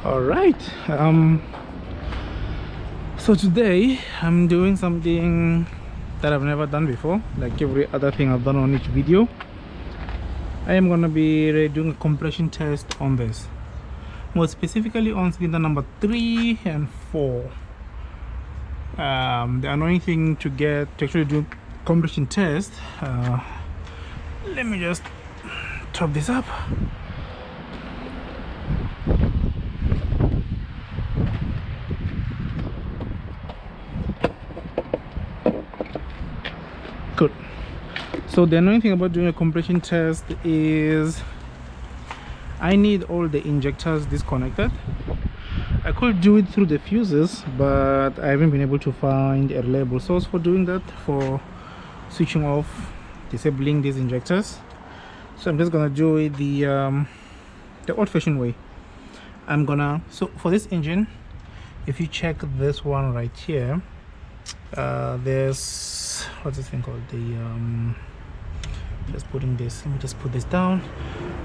All right, so today I'm doing something that I've never done before. Like every other thing I've done on each video, I am gonna be doing a compression test on this, more specifically on cylinder number 3 and 4. The annoying thing to actually do compression test, let me just top this up. Good. So the annoying thing about doing a compression test is I need all the injectors disconnected. I could do it through the fuses, but I haven't been able to find a reliable source for doing that, for switching off, disabling these injectors. So I'm just gonna do it the old-fashioned way. So for this engine, if you check this one right here, there's, what's this thing called, just putting this, let me just put this down.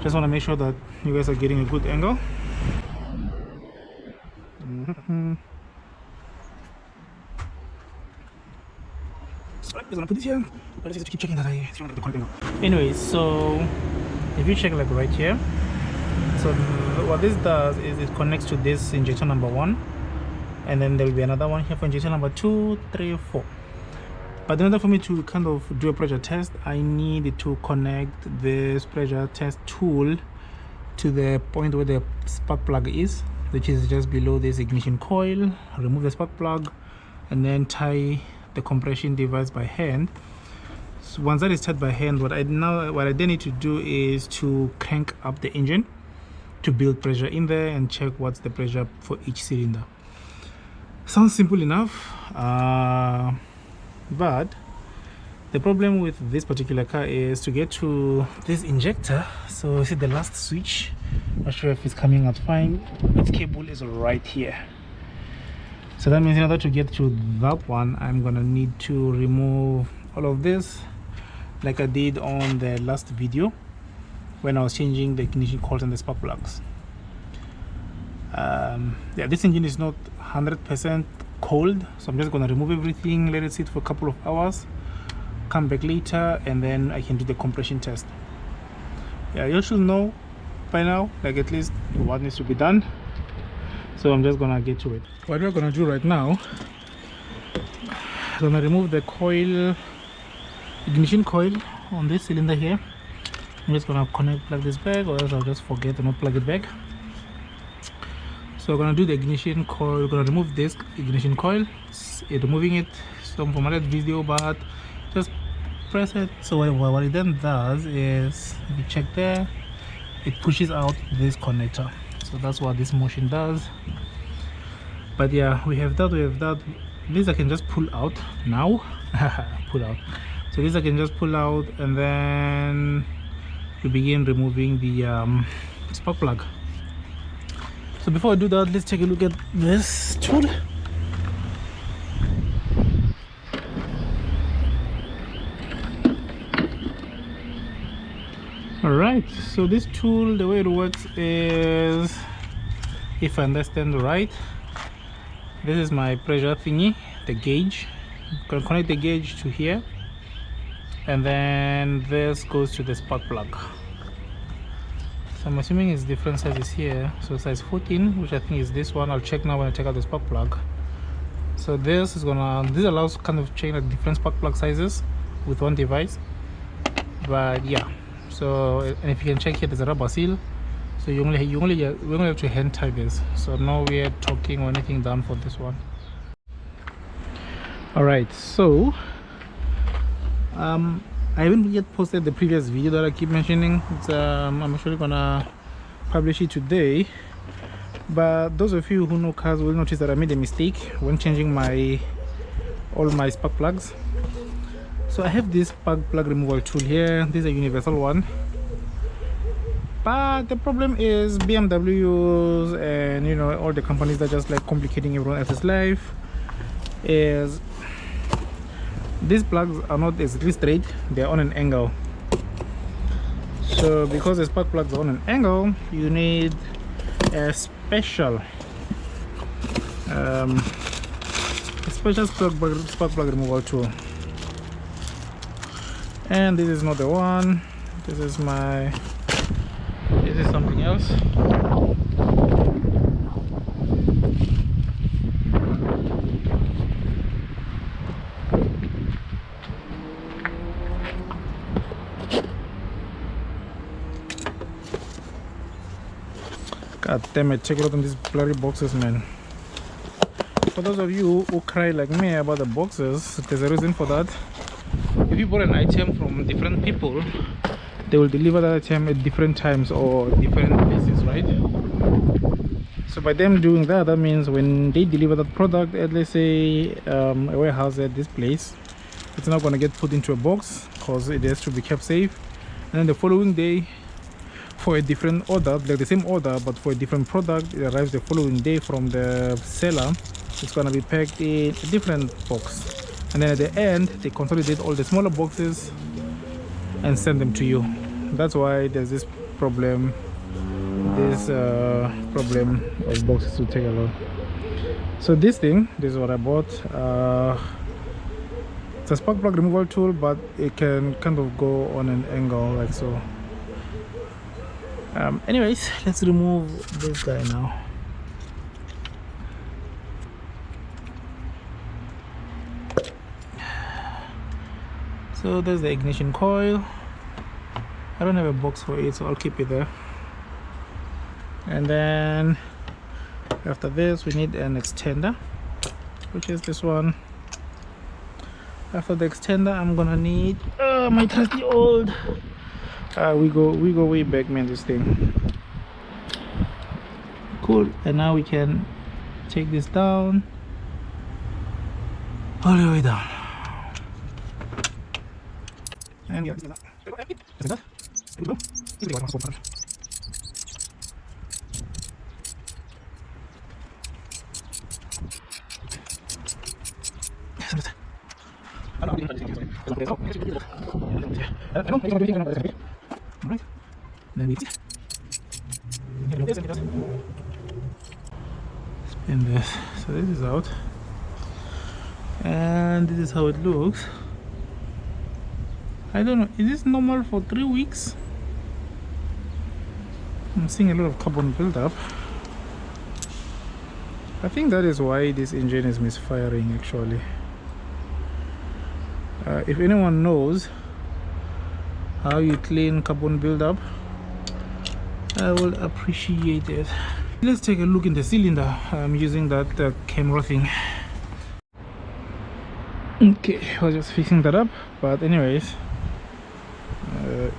Just want to make sure that you guys are getting a good angle. So I'm just gonna put this here, but let's just keep checking that I see the correct angle. Anyways, so if you check like right here, so what this does is it connects to this injector number 1, and then there will be another one here for injector number 2, 3, 4. But in order for me to kind of do a pressure test, I need to connect this pressure test tool to the point where the spark plug is, which is just below this ignition coil. Remove the spark plug and then tie the compression device by hand. So once that is tied by hand, what I then need to do is to crank up the engine to build pressure in there and check what's the pressure for each cylinder. Sounds simple enough, but the problem with this particular car is to get to this injector. So you see the last switch, not sure if it's coming out fine, its cable is right here. So that means in order to get to that one, I'm gonna need to remove all of this, like I did on the last video when I was changing the ignition coils and the spark plugs. Yeah, this engine is not 100% cold, so I'm just gonna remove everything, let it sit for a couple of hours, come back later, and then I can do the compression test. Yeah, you should know by now, like at least what needs to be done. So I'm just gonna get to it. What we're gonna do right now, I'm gonna remove the coil, ignition coil on this cylinder here. I'm just gonna plug this back, or else I'll just forget to not plug it back. So we're gonna do the ignition coil. We're gonna remove this ignition coil. Removing it from my last video, but just press it. So what it then does is, if you check there, it pushes out this connector. So that's what this motion does. But yeah, we have that. This I can just pull out now. Pull out. So this I can just pull out, and then we begin removing the spark plug. So before I do that, let's take a look at this tool. Alright, so this tool, the way it works is, if I understand right, this is my pressure thingy, the gauge. I'm gonna connect the gauge to here, and then this goes to the spark plug. So I'm assuming it's different sizes here. So size 14, which I think is this one. I'll check now when I take out the spark plug. So this allows kind of change like different spark plug sizes with one device. But yeah, so, and if you can check here, there's a rubber seal. So we only have to hand tie this. So no weird talking or anything done for this one. Alright, so I haven't yet posted the previous video that I keep mentioning. I'm actually gonna publish it today, but those of you who know cars will notice that I made a mistake when changing all my spark plugs. So I have this spark plug removal tool here. This is a universal one, but the problem is BMWs and all the companies that just like complicating everyone else's life is these plugs are not exactly straight, they're on an angle. So because the spark plugs are on an angle, you need a special spark plug removal tool. And this is not the one. This is something else. God damn it, check it out on these bloody boxes, man. For those of you who cry like me about the boxes, there's a reason for that. If you bought an item from different people, they will deliver that item at different times or different places, right? So by them doing that, that means when they deliver that product at, let's say, a warehouse at this place, it's not going to get put into a box because it has to be kept safe. And then the following day, for a different order, like the same order but for a different product, it arrives the following day from the seller. It's going to be packed in a different box, and then at the end they consolidate all the smaller boxes and send them to you. That's why there's this problem of boxes to take along. So this is what I bought. It's a spark plug removal tool, but it can kind of go on an angle like so. Anyways, let's remove this guy now. So there's the ignition coil. I don't have a box for it, so I'll keep it there. And then after this we need an extender, which is this one. After the extender I'm gonna need my trusty old we go way back, man, this thing. Cool. And now we can take this down all the way down. And yeah, alright, then we spin this. So this is out, and this is how it looks. I don't know, is this normal for 3 weeks? I'm seeing a lot of carbon buildup. I think that is why this engine is misfiring actually. If anyone knows how you clean carbon buildup, I will appreciate it. Let's take a look in the cylinder. I'm using that camera thing. Okay, I was just fixing that up, but anyways,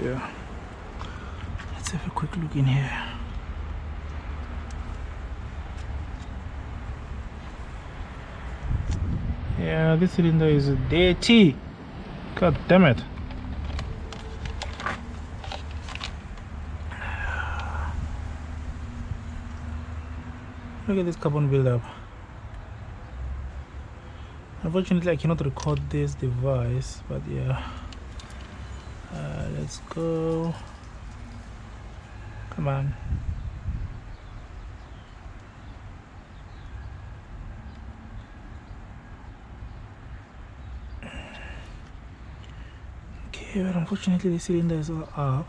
yeah, let's have a quick look in here. Yeah, this cylinder is dirty. God damn it. Look at this carbon buildup. Unfortunately I cannot record this device, but yeah, let's go. Come on. Okay, but unfortunately the cylinder is all up,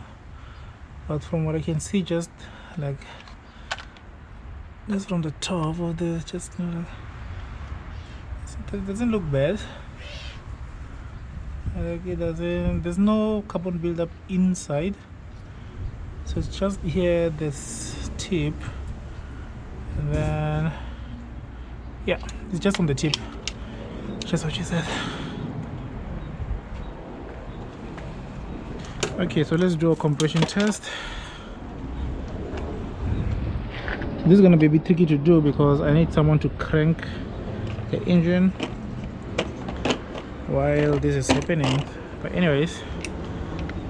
but from what I can see, just like from the top of the, just it doesn't look bad. Like it doesn't, there's no carbon buildup inside, so it's just here, this tip, and then yeah, it's just on the tip, just what she said. Okay, so let's do a compression test. This is going to be a bit tricky to do because I need someone to crank the engine while this is happening. But anyways,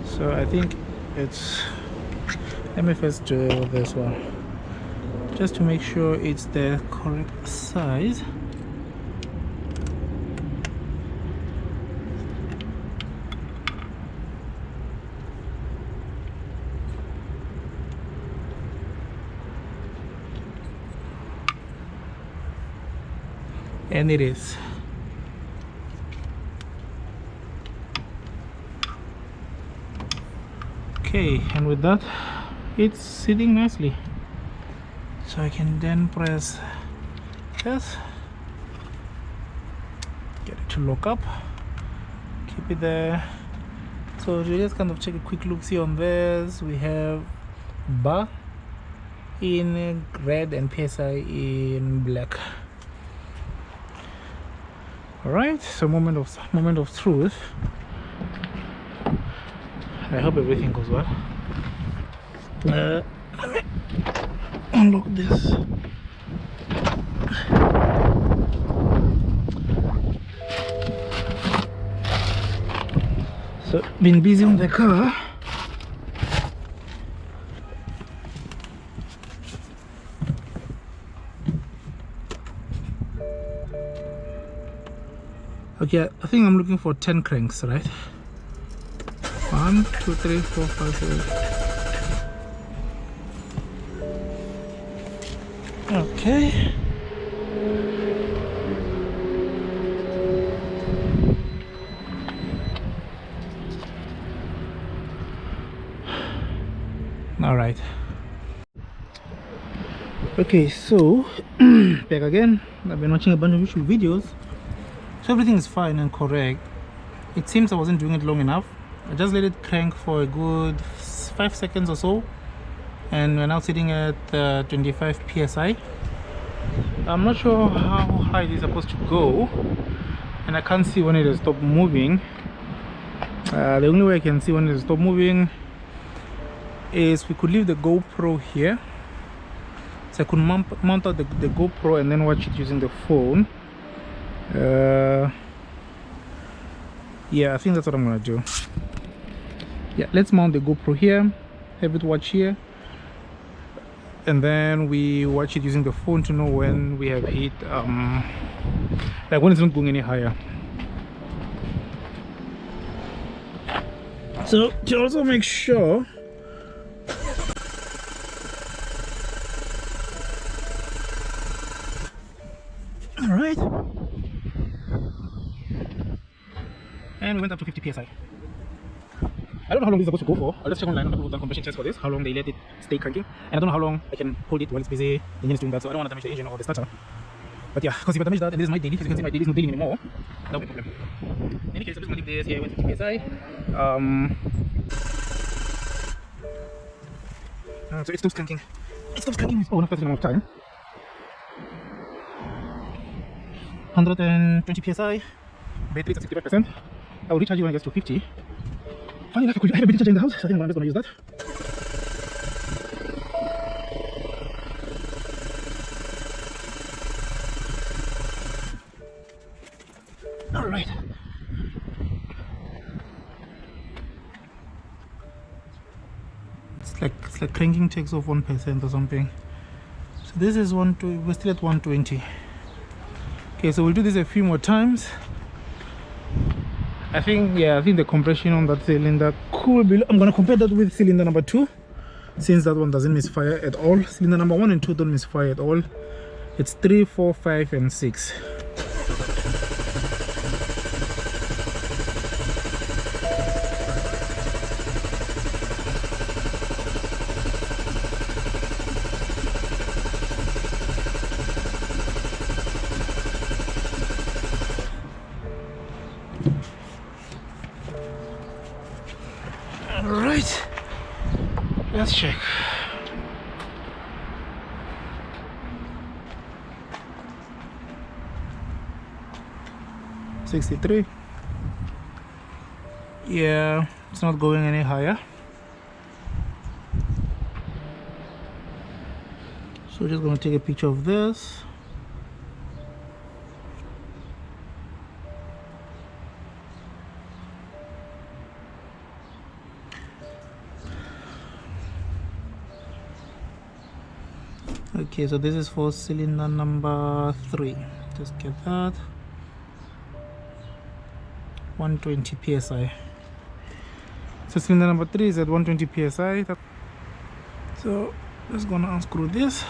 so I think it's, let me first do this one just to make sure it's the correct size. And it is. Okay, and with that, it's sitting nicely. So I can then press this, get it to lock up, keep it there. So to just kind of check a quick look, see on this, we have bar in red and PSI in black. All right, so moment of truth. I hope everything goes well. Let me unlock this. So been busy on the car. Okay, I think I'm looking for 10 cranks, right? 1, 2, 3, 4, 5, 6. Okay. All right. Okay, so back again. I've been watching a bunch of YouTube videos, so everything is fine and correct. It seems I wasn't doing it long enough. I just let it crank for a good 5 seconds or so, and we're now sitting at 25 psi. I'm not sure how high it is supposed to go, and I can't see when it has stopped moving. The only way I can see when it has stopped moving is we could leave the GoPro here, so I could mount out the GoPro and then watch it using the phone. Yeah, I think that's what I'm gonna do. Yeah, let's mount the GoPro here, have it watch here, and then we watch it using the phone to know when we have hit like when it's not going any higher. So to also make sure, all right, and we went up to 50 psi. I don't know how long this is supposed to go for. I'll just check online on people who've done compression tests for this, how long they let it stay cranking, and I don't know how long I can hold it while it's busy. The engine is doing that, so I don't want to damage the engine or the starter. But yeah, because if I damage that, and this is my daily, as you can see, my daily is not dealing anymore, that'll be a problem. In any case, I'm just gonna leave this here with 50 psi. So it stops cranking. It stops cranking with after a certain amount of time. 120 psi. Battery is at 65%. I'll recharge it when it gets to 50. Funny enough, I have a battery charger in the house, so I think I'm just gonna use that. All right. It's like cranking takes off 1% or something. So this is we're still at 120. Okay, so we'll do this a few more times. I think the compression on that cylinder could be. I'm gonna compare that with cylinder number 2, since that one doesn't misfire at all. Cylinder number 1 and 2 don't misfire at all. It's 3, 4, 5, and 6. Alright, let's check. $63. Yeah, it's not going any higher. So just gonna take a picture of this. Okay, so this is for cylinder number 3. Just get that. 120 psi. So cylinder number 3 is at 120 psi. So just gonna unscrew this.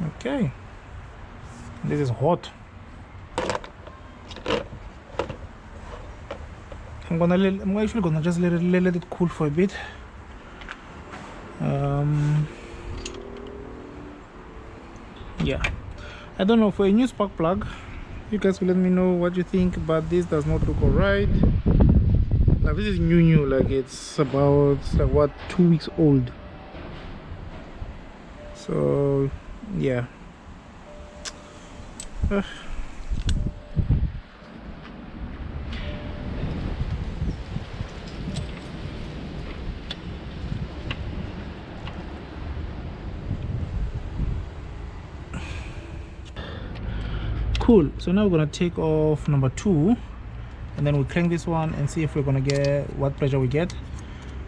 Okay, this is hot. I'm actually gonna just let it cool for a bit. Yeah, I don't know, for a new spark plug, you guys will let me know what you think, but this does not look alright. Now this is new, like it's about like what, 2 weeks old. So yeah. Cool. So now we're gonna take off number 2, and then we'll crank this one and see if we're gonna get what pressure we get.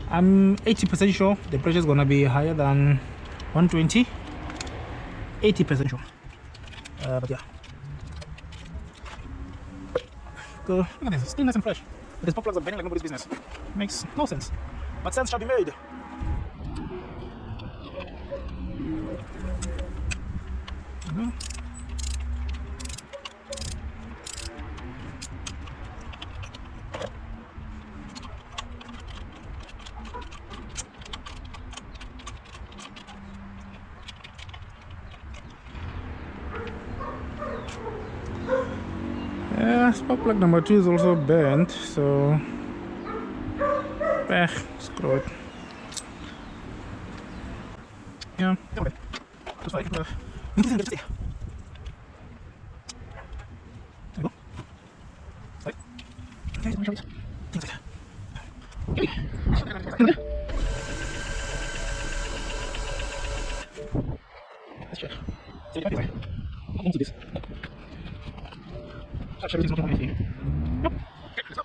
I'm 80% sure the pressure is gonna be higher than 120. 80% sure. But yeah. Go. Look at this, it's still nice and fresh. These spark plugs are bending like nobody's business. Makes no sense. But sense shall be made. Yeah, spark plug number 2 is also bent, so screw it. Yeah, okay. Just like there we go. Like, okay, things like that. Okay. Let's check. See, I'm going to this. Everything's not anything. Nope. Okay, let's go.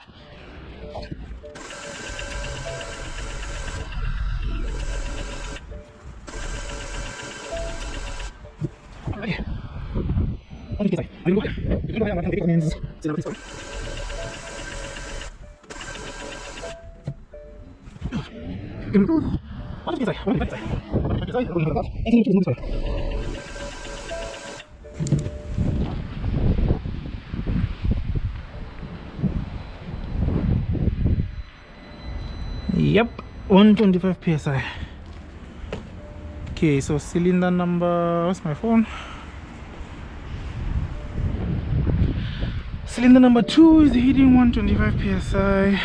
Alright. On the side. I will go there. You know, I am going to see now. On the side. On the side. On the side. On the side. Yep, 125 psi. Okay, so cylinder number, what's my phone? Cylinder number 2 is hitting 125 psi.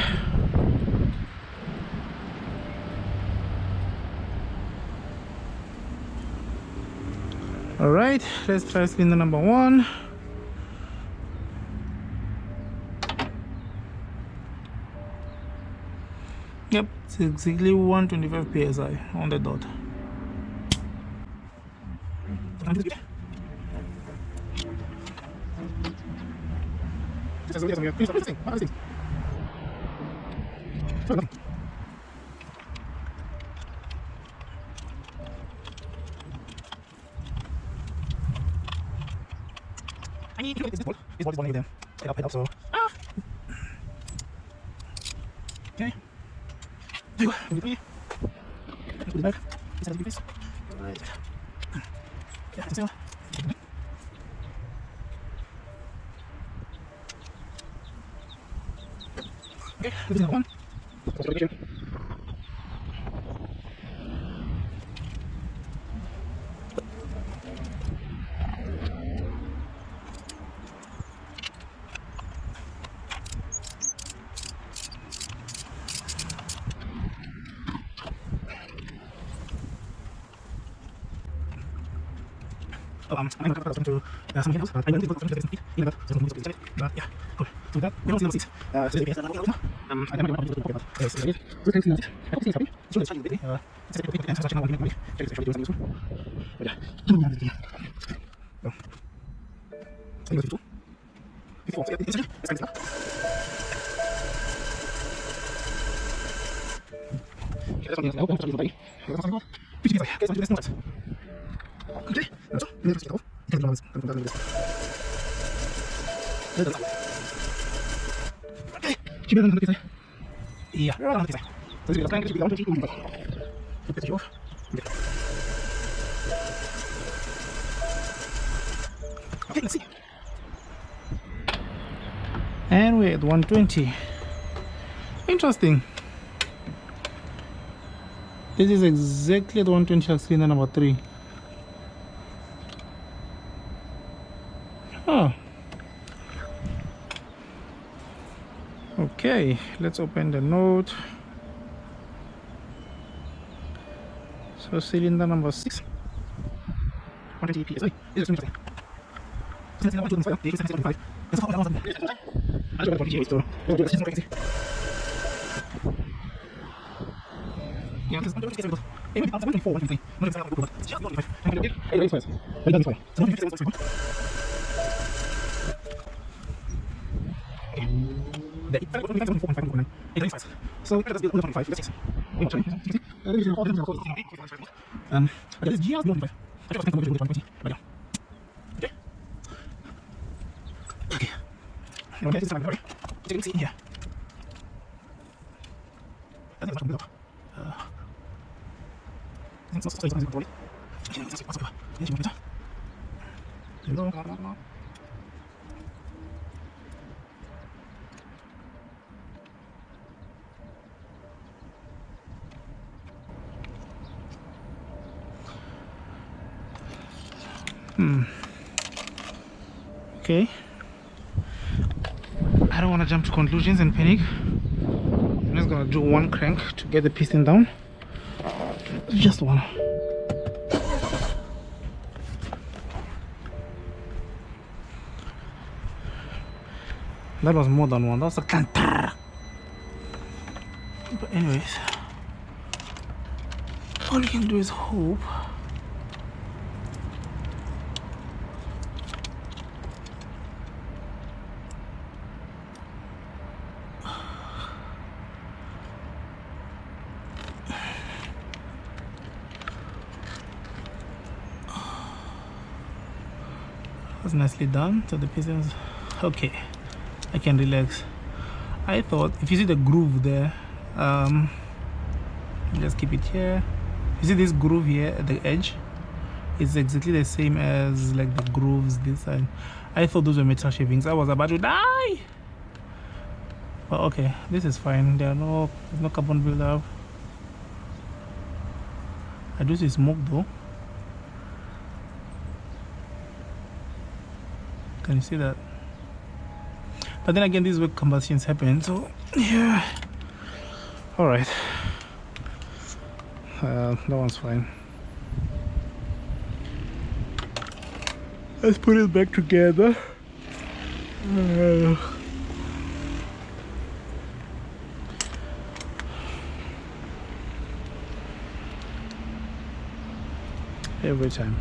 Alright, let's try cylinder number 1. Yep, it's exactly 125 psi on the dot. I need to look at this ball. This ball is one of them. Head up, so. Okay. There you go. Give it me. Put it back. This has to be this. Alright. Yeah, it's still. Okay, this is another one. I'm going to something else, but I don't think it's going to be either. So I'm going to but yeah, cool. So with that, we don't see no seats. So the ABS, I don't know. I don't know what to do about it. So two things in it. I hope it's happy. It's really exciting, really. It's a bit of a channel, we check this, do something useful. But yeah, so. I go to 2. 54, so it's let's now. Okay, that's something else. I hope I'm not ready. That's something else. Okay, so let's do this. Okay, so let's get off. You can do this. Okay, keep it on the side. Yeah, right on the side. So let's keep it on the side. Keep it off. Okay. Okay, let's see. And we're at 120. Interesting. This is exactly the 120 like cylinder number 3. Oh. Okay, let's open the note. So cylinder number 6. 120 PS. This is interesting. Cylinder number 2 the 75. Let's go down. I don't know what it is though. Let's just crazy. Yeah, this is 120. Maybe I'm 24, 123. Not exactly good, but it's just 95. I'm going to get 8 race. Well done, 5. So 127. Okay. The 4.5. 8 race. So let's build 125. Let's see. This is just 125. I just think I'm going to do 120. But yeah. Okay. Okay. Okay, this is my memory. You can see here. I think it's much better. I think it's not so control it. Okay, let's see what's going on. Yes, you want to hello. Okay. I don't want to jump to conclusions and panic. I'm just gonna do one crank to get the piston down. Just one. That was more than one. That was a canter. But anyways, all you can do is hope. That's nicely done. So the pistons, okay, I can relax. I thought if you see the groove there, just keep it here. You see this groove here at the edge? It's exactly the same as like the grooves this side. I thought those were metal shavings. I was about to die. But okay, this is fine. There's no carbon buildup. I do see smoke though. Can you see that? But then again, this is where combustions happen, so yeah. All right, that one's fine. Let's put it back together. Every time.